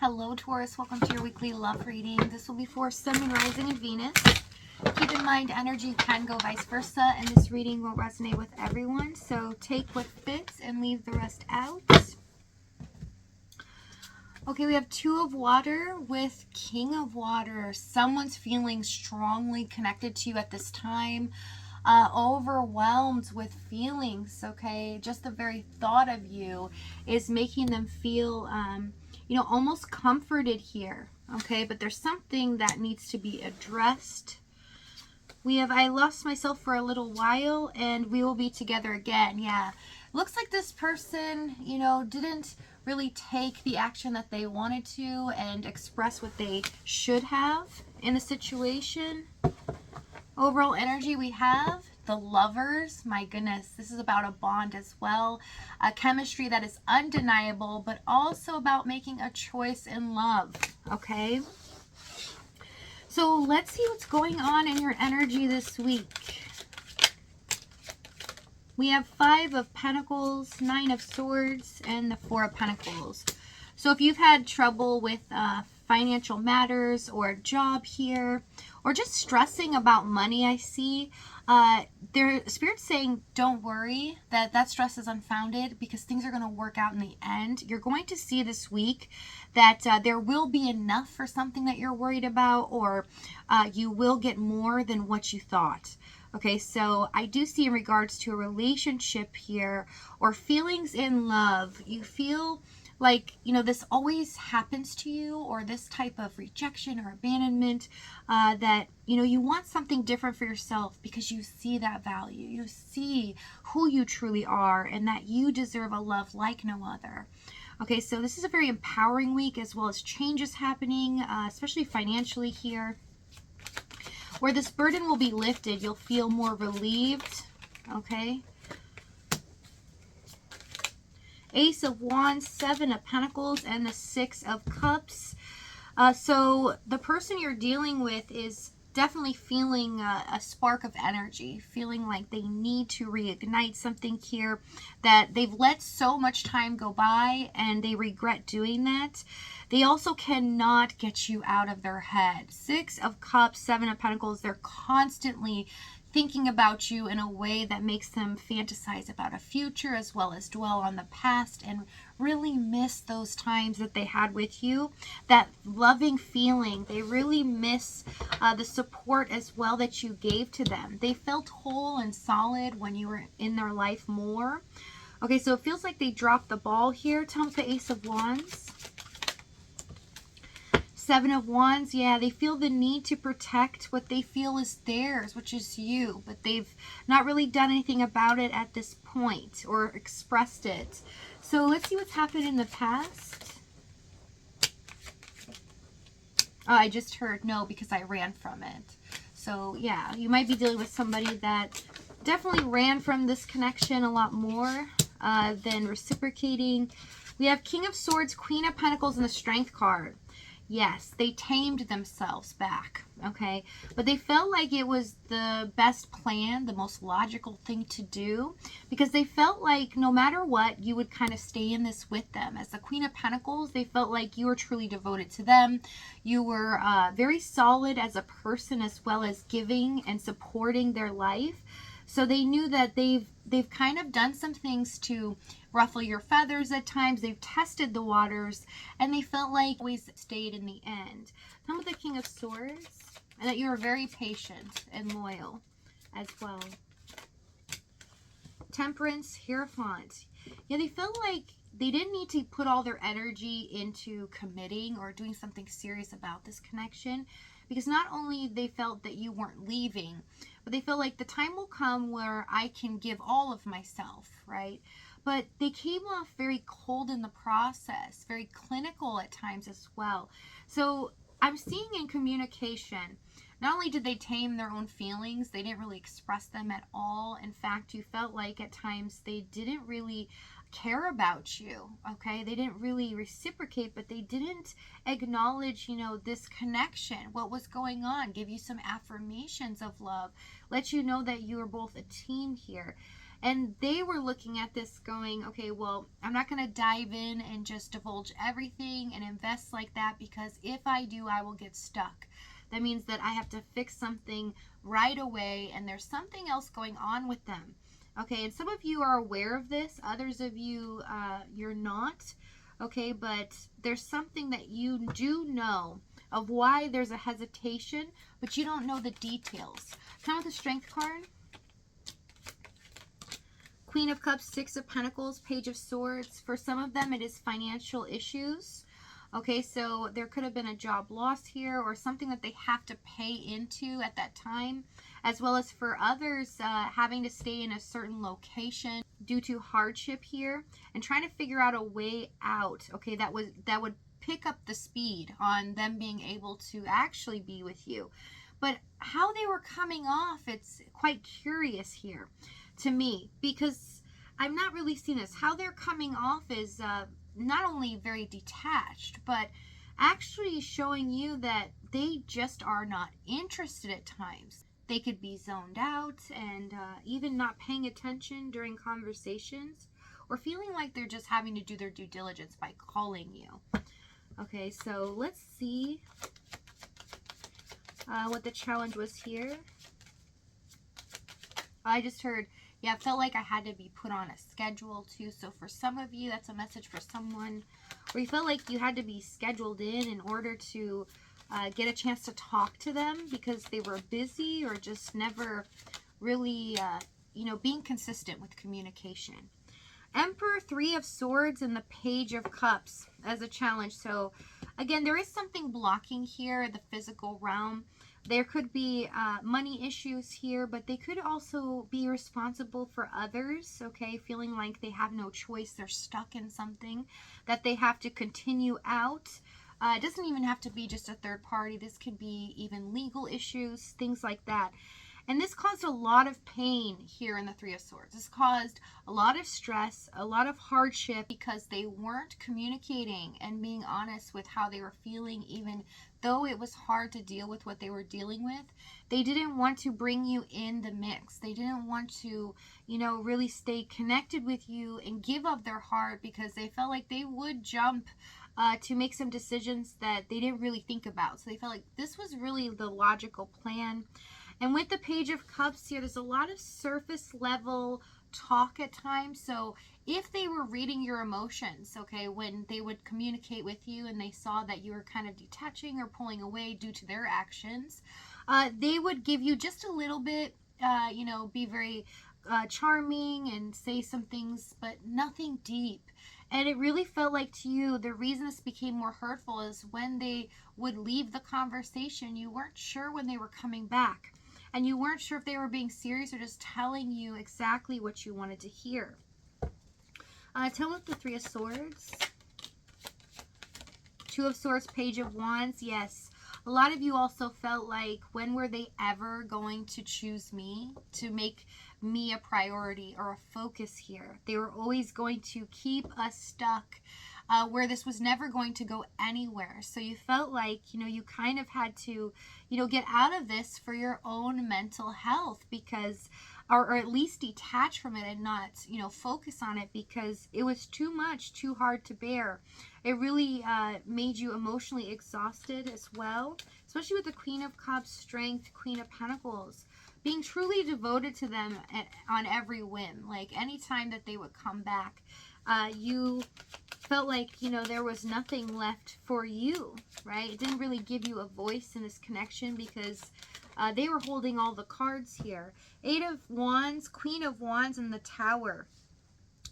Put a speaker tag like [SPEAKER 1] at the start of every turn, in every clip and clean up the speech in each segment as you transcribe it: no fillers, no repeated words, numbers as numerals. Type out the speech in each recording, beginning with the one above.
[SPEAKER 1] Hello Taurus, welcome to your weekly love reading. This will be for Sun, Moon, Rising, and Venus. Keep in mind energy can go vice versa, and this reading won't resonate with everyone, so take what fits and leave the rest out. Okay, we have Two of Water with King of Water. Someone's feeling strongly connected to you at this time, overwhelmed with feelings, okay? Just the very thought of you is making them feel almost comforted here, okay? But there's something that needs to be addressed. We have, I lost myself for a little while and we will be together again. Yeah, looks like this person, didn't really take the action that they wanted to and express what they should have in the situation. Overall energy, we have the Lovers. My goodness, this is about a bond as well. A chemistry that is undeniable, but also about making a choice in love, okay? So let's see what's going on in your energy this week. We have Five of Pentacles, Nine of Swords, and the Four of Pentacles. So if you've had trouble with financial matters or a job here, or just stressing about money, I see their Spirit's saying don't worry, that stress is unfounded because things are going to work out in the end. You're going to see this week that there will be enough for something that you're worried about, or you will get more than what you thought. Okay, so I do see in regards to a relationship here or feelings in love, you feel like, this always happens to you, or this type of rejection or abandonment, that, you want something different for yourself because you see that value. You see who you truly are and that you deserve a love like no other. Okay, so this is a very empowering week, as well as changes happening, especially financially here, where this burden will be lifted. You'll feel more relieved, okay? Ace of Wands, Seven of Pentacles, and the Six of Cups. So the person you're dealing with is definitely feeling a spark of energy, feeling like they need to reignite something here, that they've let so much time go by and they regret doing that. They also cannot get you out of their head. Six of Cups, Seven of Pentacles, they're constantly thinking about you in a way that makes them fantasize about a future, as well as dwell on the past and really miss those times that they had with you. That loving feeling, they really miss the support as well that you gave to them. They felt whole and solid when you were in their life more. Okay, so it feels like they dropped the ball here. Tell me the Ace of Wands. Seven of Wands, yeah, they feel the need to protect what they feel is theirs, which is you, but they've not really done anything about it at this point or expressed it. So let's see what's happened in the past. Oh, I just heard no because I ran from it. So yeah, you might be dealing with somebody that definitely ran from this connection a lot more than reciprocating. We have King of Swords, Queen of Pentacles, and the Strength card. Yes, they tamed themselves back, okay? But they felt like it was the best plan, the most logical thing to do, because they felt like no matter what, you would kind of stay in this with them. As the Queen of Pentacles, they felt like you were truly devoted to them. You were very solid as a person, as well as giving and supporting their life. So they knew that they've kind of done some things to ruffle your feathers at times. They've tested the waters, and they felt like always stayed in the end. Come with the King of Swords, and that you were very patient and loyal as well. Temperance, Hierophant. Yeah, they felt like they didn't need to put all their energy into committing or doing something serious about this connection, because not only they felt that you weren't leaving, but they feel like the time will come where I can give all of myself, right? But they came off very cold in the process, very clinical at times as well. So I'm seeing in communication, not only did they tame their own feelings, they didn't really express them at all. In fact, you felt like at times they didn't really care about you, okay? They didn't really reciprocate, but they didn't acknowledge, this connection, what was going on, give you some affirmations of love, let you know that you were both a team here. And they were looking at this going, okay, well, I'm not going to dive in and just divulge everything and invest like that, because if I do, I will get stuck. That means that I have to fix something right away, and there's something else going on with them. Okay, and some of you are aware of this. Others of you, you're not. Okay, but there's something that you do know of why there's a hesitation, but you don't know the details. Come with the Strength card. Queen of Cups, Six of Pentacles, Page of Swords. For some of them, it is financial issues. Okay, so there could have been a job loss here, or something that they have to pay into at that time, as well as for others having to stay in a certain location due to hardship here, and trying to figure out a way out. Okay, that would pick up the speed on them being able to actually be with you. But how they were coming off, it's quite curious here to me, because I'm not really seeing this. How they're coming off is not only very detached, but actually showing you that they just are not interested at times. They could be zoned out and even not paying attention during conversations, or feeling like they're just having to do their due diligence by calling you. Okay, so let's see what the challenge was here. I just heard, yeah, I felt like I had to be put on a schedule too. So for some of you, that's a message for someone where you felt like you had to be scheduled in order to get a chance to talk to them, because they were busy or just never really, being consistent with communication. Emperor, Three of Swords, and the Page of Cups as a challenge. So again, there is something blocking here, the physical realm. There could be money issues here, but they could also be responsible for others, okay? Feeling like they have no choice. They're stuck in something that they have to continue out. It doesn't even have to be just a third party. This could be even legal issues, things like that. And this caused a lot of pain here in the Three of Swords. This caused a lot of stress, a lot of hardship, because they weren't communicating and being honest with how they were feeling, even though it was hard to deal with what they were dealing with. They didn't want to bring you in the mix. They didn't want to, really stay connected with you and give up their heart, because they felt like they would jump to make some decisions that they didn't really think about. So they felt like this was really the logical plan. And with the Page of Cups here, there's a lot of surface level talk at times. So if they were reading your emotions, okay, when they would communicate with you and they saw that you were kind of detaching or pulling away due to their actions, they would give you just a little bit, be very charming and say some things, but nothing deep. And it really felt like to you, the reason this became more hurtful is when they would leave the conversation, you weren't sure when they were coming back. And you weren't sure if they were being serious or just telling you exactly what you wanted to hear. Tell me the Three of Swords. Two of Swords, Page of Wands. Yes. A lot of you also felt like, when were they ever going to choose me, to make me a priority or a focus here? They were always going to keep us stuck where this was never going to go anywhere. So you felt like, you kind of had to, get out of this for your own mental health, because, or at least detach from it and not, focus on it, because it was too much, too hard to bear. It really made you emotionally exhausted as well, especially with the Queen of Cups, Strength, Queen of Pentacles. Being truly devoted to them on every whim. Like anytime that they would come back, you felt like, there was nothing left for you, right? It didn't really give you a voice in this connection, because they were holding all the cards here. Eight of Wands, Queen of Wands, and the Tower.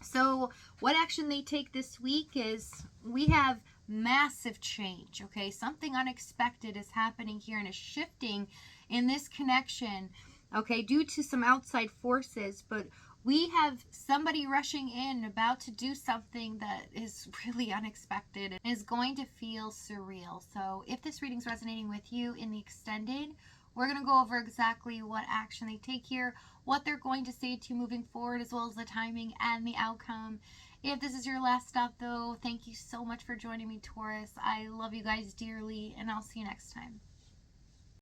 [SPEAKER 1] So what action they take this week is, we have massive change, okay? Something unexpected is happening here and is shifting in this connection, okay, due to some outside forces. But we have somebody rushing in, about to do something that is really unexpected and is going to feel surreal. So if this reading's resonating with you in the extended, we're going to go over exactly what action they take here, what they're going to say to you moving forward, as well as the timing and the outcome. If this is your last stop, though, thank you so much for joining me, Taurus. I love you guys dearly, and I'll see you next time.